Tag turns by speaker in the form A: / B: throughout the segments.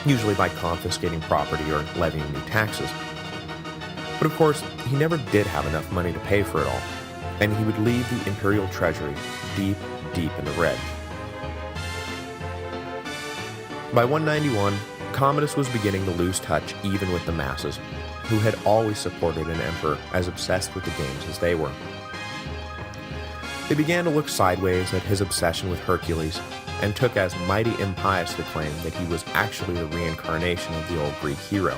A: usually by confiscating property or levying new taxes. But of course, he never did have enough money to pay for it all, and he would leave the imperial treasury deep, deep in the red. By 191, Commodus was beginning to lose touch even with the masses, who had always supported an emperor as obsessed with the games as they were. They began to look sideways at his obsession with Hercules, and took as mighty impious to claim that he was actually the reincarnation of the old Greek hero.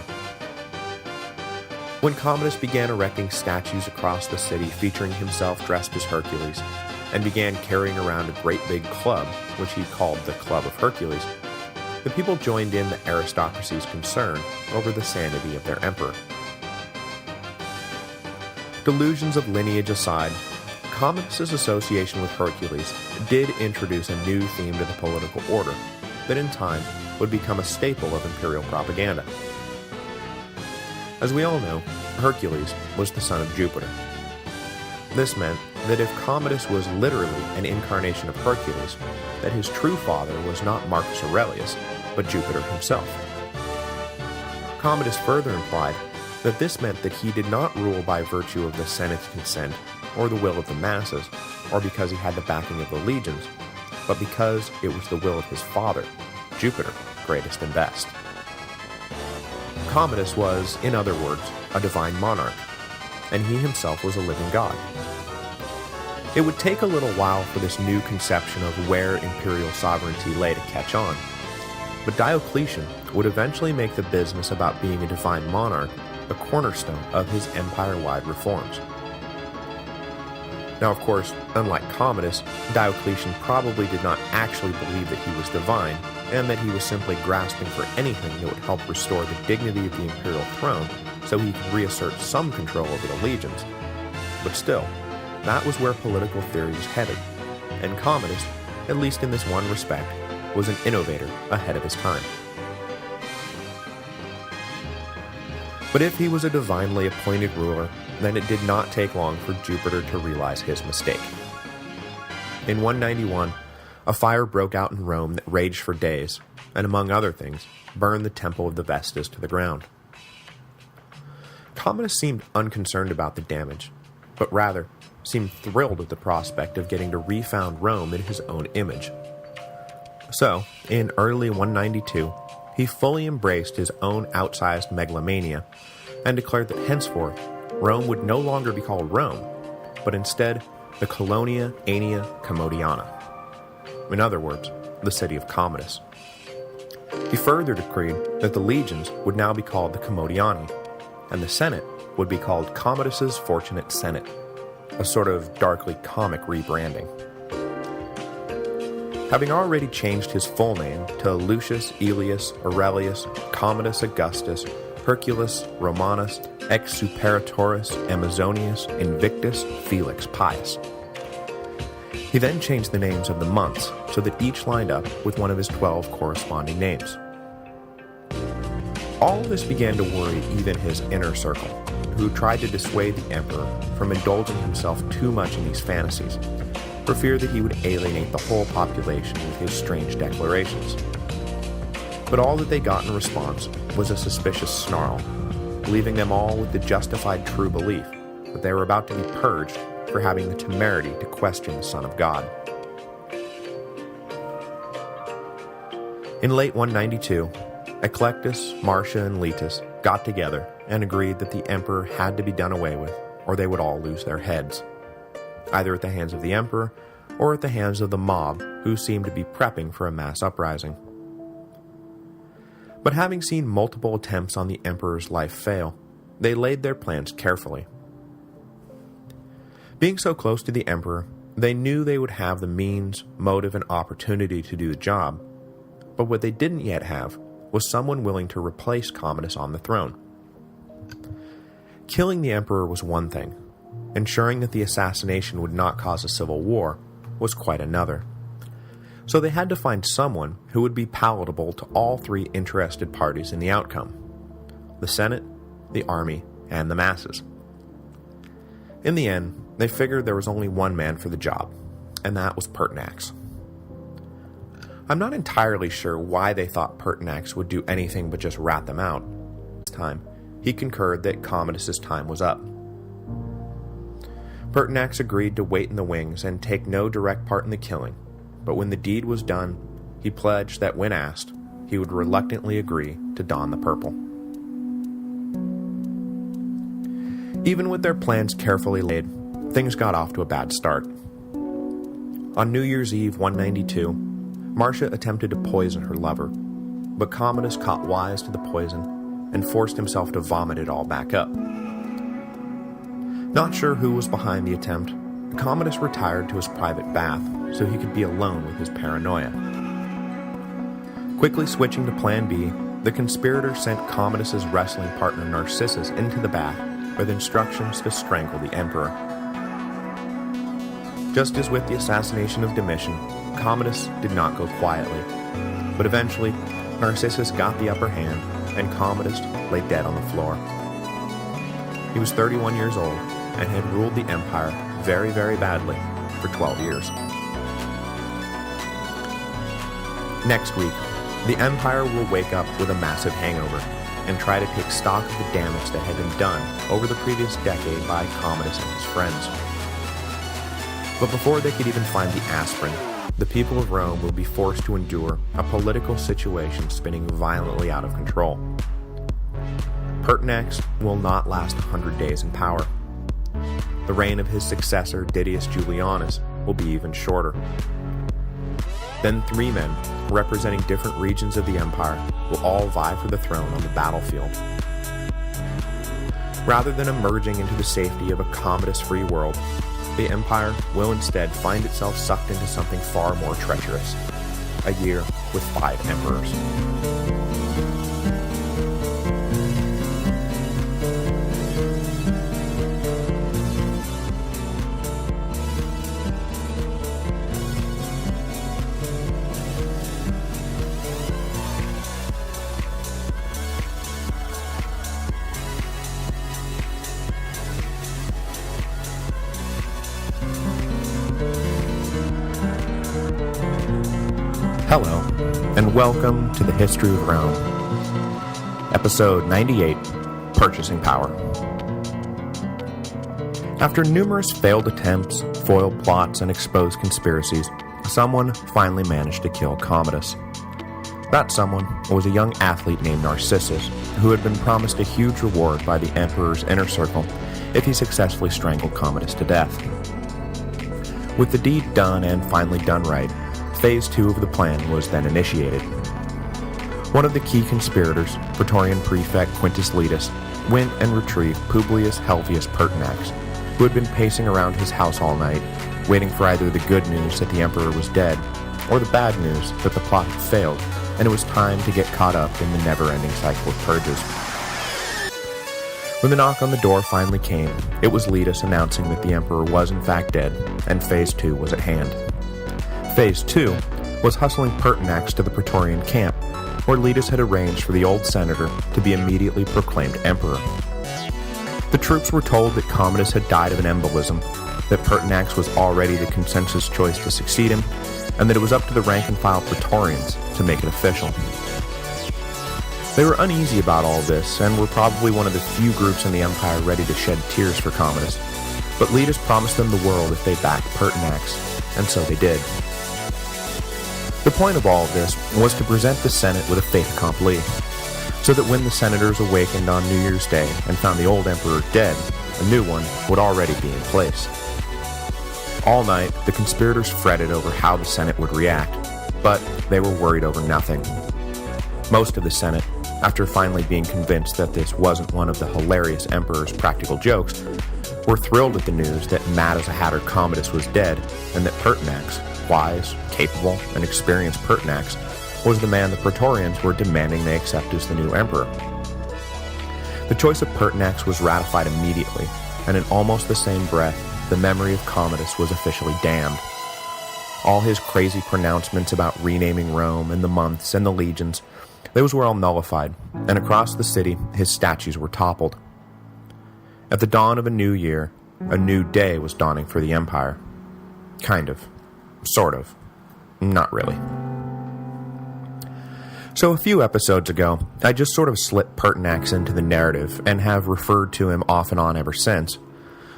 A: When Commodus began erecting statues across the city featuring himself dressed as Hercules, and began carrying around a great big club, which he called the Club of Hercules, the people joined in the aristocracy's concern over the sanity of their emperor. Delusions of lineage aside, Commodus's association with Hercules did introduce a new theme to the political order that in time would become a staple of imperial propaganda. As we all know, Hercules was the son of Jupiter. This meant that if Commodus was literally an incarnation of Hercules, that his true father was not Marcus Aurelius, but Jupiter himself. Commodus further implied that this meant that he did not rule by virtue of the Senate's consent or the will of the masses, or because he had the backing of the legions, but because it was the will of his father, Jupiter, greatest and best. Commodus was, in other words, a divine monarch, and he himself was a living god. It would take a little while for this new conception of where imperial sovereignty lay to catch on, but Diocletian would eventually make the business about being a divine monarch a cornerstone of his empire-wide reforms. Now, of course, unlike Commodus, Diocletian probably did not actually believe that he was divine, and that he was simply grasping for anything that would help restore the dignity of the imperial throne so he could reassert some control over the legions. But still, that was where political theory was headed, and Commodus, at least in this one respect, was an innovator ahead of his time. But if he was a divinely appointed ruler, then it did not take long for Jupiter to realize his mistake. In 191, a fire broke out in Rome that raged for days, and among other things, burned the Temple of the Vestas to the ground. Commodus seemed unconcerned about the damage, but rather seemed thrilled at the prospect of getting to refound Rome in his own image. So, in early 192, he fully embraced his own outsized megalomania, and declared that henceforth, Rome would no longer be called Rome, but instead the Colonia Aelia Commodiana. In other words, the city of Commodus. He further decreed that the legions would now be called the Commodiani, and the Senate would be called Commodus's Fortunate Senate, a sort of darkly comic rebranding. Having already changed his full name to Lucius Aelius Aurelius Commodus Augustus Hercules Romanus Exuperatoris Amazonius Invictus Felix Pius. He then changed the names of the months so that each lined up with one of his 12 corresponding names. All this began to worry even his inner circle, who tried to dissuade the emperor from indulging himself too much in these fantasies, for fear that he would alienate the whole population with his strange declarations. But all that they got in response was a suspicious snarl, leaving them all with the justified true belief that they were about to be purged for having the temerity to question the Son of God. In late 192, Eclectus, Marcia, and Letus got together and agreed that the emperor had to be done away with, or they would all lose their heads, either at the hands of the emperor or at the hands of the mob, who seemed to be prepping for a mass uprising. But having seen multiple attempts on the emperor's life fail, they laid their plans carefully. Being so close to the emperor, they knew they would have the means, motive, and opportunity to do the job, but what they didn't yet have was someone willing to replace Commodus on the throne. Killing the emperor was one thing. Ensuring that the assassination would not cause a civil war was quite another. So they had to find someone who would be palatable to all three interested parties in the outcome: the Senate, the army, and the masses. In the end, they figured there was only one man for the job, and that was Pertinax. I'm not entirely sure why they thought Pertinax would do anything but just rat them out. This time, he concurred that Commodus' time was up. Pertinax agreed to wait in the wings and take no direct part in the killing, but when the deed was done, he pledged that when asked, he would reluctantly agree to don the purple. Even with their plans carefully laid, things got off to a bad start. On New Year's Eve 192, Marcia attempted to poison her lover, but Commodus caught wise to the poison and forced himself to vomit it all back up. Not sure who was behind the attempt, Commodus retired to his private bath so he could be alone with his paranoia. Quickly switching to Plan B, the conspirators sent Commodus' wrestling partner Narcissus into the bath with instructions to strangle the emperor. Just as with the assassination of Domitian, Commodus did not go quietly, but eventually Narcissus got the upper hand and Commodus lay dead on the floor. He was 31 years old and had ruled the empire very, very badly for 12 years. Next week, the empire will wake up with a massive hangover and try to take stock of the damage that had been done over the previous decade by Commodus and his friends. But before they could even find the aspirin, the people of Rome will be forced to endure a political situation spinning violently out of control. Pertinax will not last 100 days in power. The reign of his successor, Didius Julianus, will be even shorter. Then 3 men, representing different regions of the empire, will all vie for the throne on the battlefield. Rather than emerging into the safety of a Commodus-free world, the empire will instead find itself sucked into something far more treacherous: a year with 5 emperors. Hello, and welcome to the History of Rome. Episode 98, Purchasing Power. After numerous failed attempts, foiled plots, and exposed conspiracies, someone finally managed to kill Commodus. That someone was a young athlete named Narcissus, who had been promised a huge reward by the Emperor's inner circle if he successfully strangled Commodus to death. With the deed done and finally done right, Phase 2 of the plan was then initiated. One of the key conspirators, Praetorian Prefect Quintus Letus, went and retrieved Publius Helvius Pertinax, who had been pacing around his house all night, waiting for either the good news that the Emperor was dead, or the bad news that the plot had failed, and it was time to get caught up in the never-ending cycle of purges. When the knock on the door finally came, it was Letus announcing that the Emperor was in fact dead, and Phase 2 was at hand. Phase 2 was hustling Pertinax to the Praetorian camp, where Letus had arranged for the old senator to be immediately proclaimed emperor. The troops were told that Commodus had died of an embolism, that Pertinax was already the consensus choice to succeed him, and that it was up to the rank-and-file Praetorians to make it official. They were uneasy about all this, and were probably one of the few groups in the empire ready to shed tears for Commodus, but Letus promised them the world if they backed Pertinax, and so they did. The point of all of this was to present the Senate with a fait accompli, so that when the senators awakened on New Year's Day and found the old emperor dead, a new one would already be in place. All night, the conspirators fretted over how the Senate would react, but they were worried over nothing. Most of the Senate, after finally being convinced that this wasn't one of the hilarious emperor's practical jokes, were thrilled at the news that mad as a hatter Commodus was dead, and that Pertinax, wise, capable, and experienced Pertinax, was the man the Praetorians were demanding they accept as the new emperor. The choice of Pertinax was ratified immediately, and in almost the same breath, the memory of Commodus was officially damned. All his crazy pronouncements about renaming Rome and the months and the legions, those were all nullified, and across the city his statues were toppled. At the dawn of a new year, a new day was dawning for the empire. Kind of. Sort of. Not really. So a few episodes ago, I just sort of slipped Pertinax into the narrative and have referred to him off and on ever since.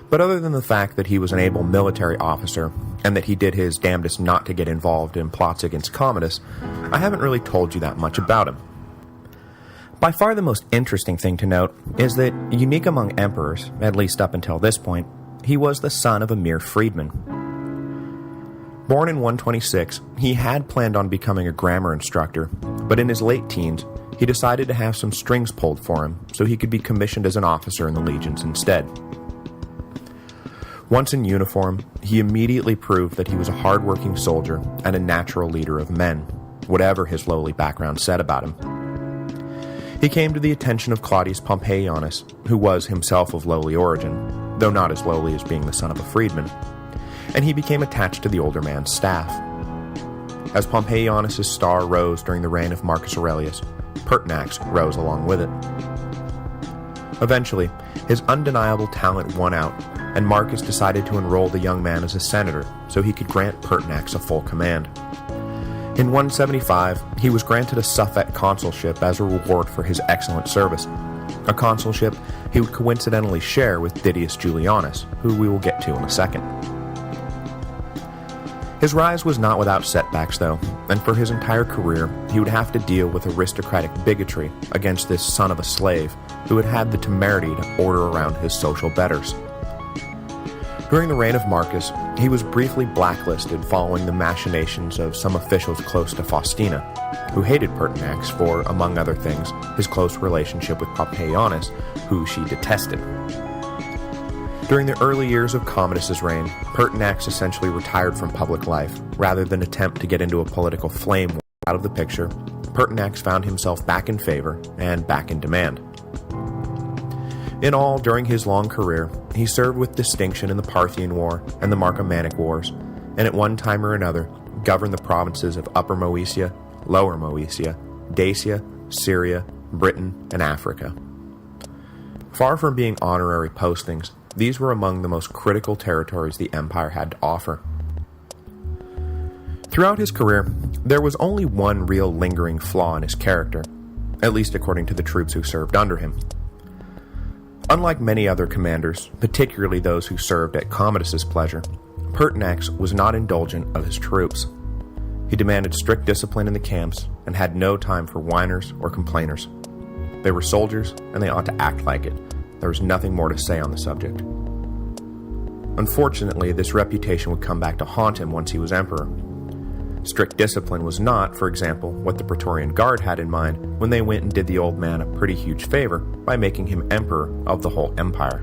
A: But other than the fact that he was an able military officer, and that he did his damnedest not to get involved in plots against Commodus, I haven't really told you that much about him. By far the most interesting thing to note is that, unique among emperors, at least up until this point, he was the son of a mere freedman. Born in 126, he had planned on becoming a grammar instructor, but in his late teens, he decided to have some strings pulled for him so he could be commissioned as an officer in the legions instead. Once in uniform, he immediately proved that he was a hard-working soldier and a natural leader of men, whatever his lowly background said about him. He came to the attention of Claudius Pompeianus, who was himself of lowly origin, though not as lowly as being the son of a freedman, and he became attached to the older man's staff. As Pompeianus' star rose during the reign of Marcus Aurelius, Pertinax rose along with it. Eventually, his undeniable talent won out, and Marcus decided to enroll the young man as a senator so he could grant Pertinax a full command. In 175, he was granted a suffect consulship as a reward for his excellent service, a consulship he would coincidentally share with Didius Julianus, who we will get to in a second. His rise was not without setbacks, though, and for his entire career, he would have to deal with aristocratic bigotry against this son of a slave who had had the temerity to order around his social betters. During the reign of Marcus, he was briefly blacklisted following the machinations of some officials close to Faustina, who hated Pertinax for, among other things, his close relationship with Pompeianus, who she detested. During the early years of Commodus' reign, Pertinax essentially retired from public life. Rather than attempt to get into a political flame out of the picture, Pertinax found himself back in favor and back in demand. In all, during his long career, he served with distinction in the Parthian War and the Marcomannic Wars, and at one time or another governed the provinces of Upper Moesia, Lower Moesia, Dacia, Syria, Britain, and Africa. Far from being honorary postings, these were among the most critical territories the empire had to offer. Throughout his career, there was only one real lingering flaw in his character, at least according to the troops who served under him. Unlike many other commanders, particularly those who served at Commodus' pleasure, Pertinax was not indulgent of his troops. He demanded strict discipline in the camps and had no time for whiners or complainers. They were soldiers, and they ought to act like it. There was nothing more to say on the subject. Unfortunately, this reputation would come back to haunt him once he was emperor. Strict discipline was not, for example, what the Praetorian Guard had in mind when they went and did the old man a pretty huge favor by making him emperor of the whole empire.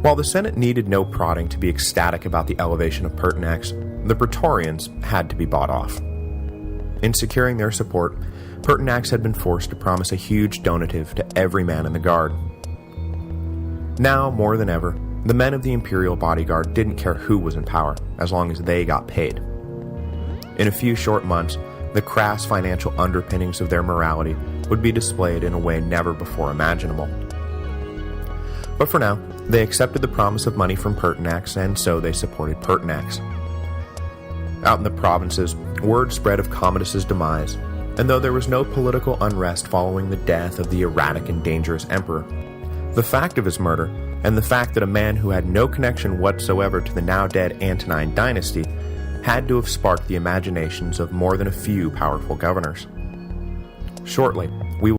A: While the Senate needed no prodding to be ecstatic about the elevation of Pertinax, the Praetorians had to be bought off. In securing their support, Pertinax had been forced to promise a huge donative to every man in the guard. Now, more than ever, the men of the imperial bodyguard didn't care who was in power, as long as they got paid. In a few short months, the crass financial underpinnings of their morality would be displayed in a way never before imaginable. But for now, they accepted the promise of money from Pertinax, and so they supported Pertinax. Out in the provinces, word spread of Commodus' demise, and though there was no political unrest following the death of the erratic and dangerous emperor, the fact of his murder, and the fact that a man who had no connection whatsoever to the now-dead Antonine dynasty had to have sparked the imaginations of more than a few powerful governors. Shortly,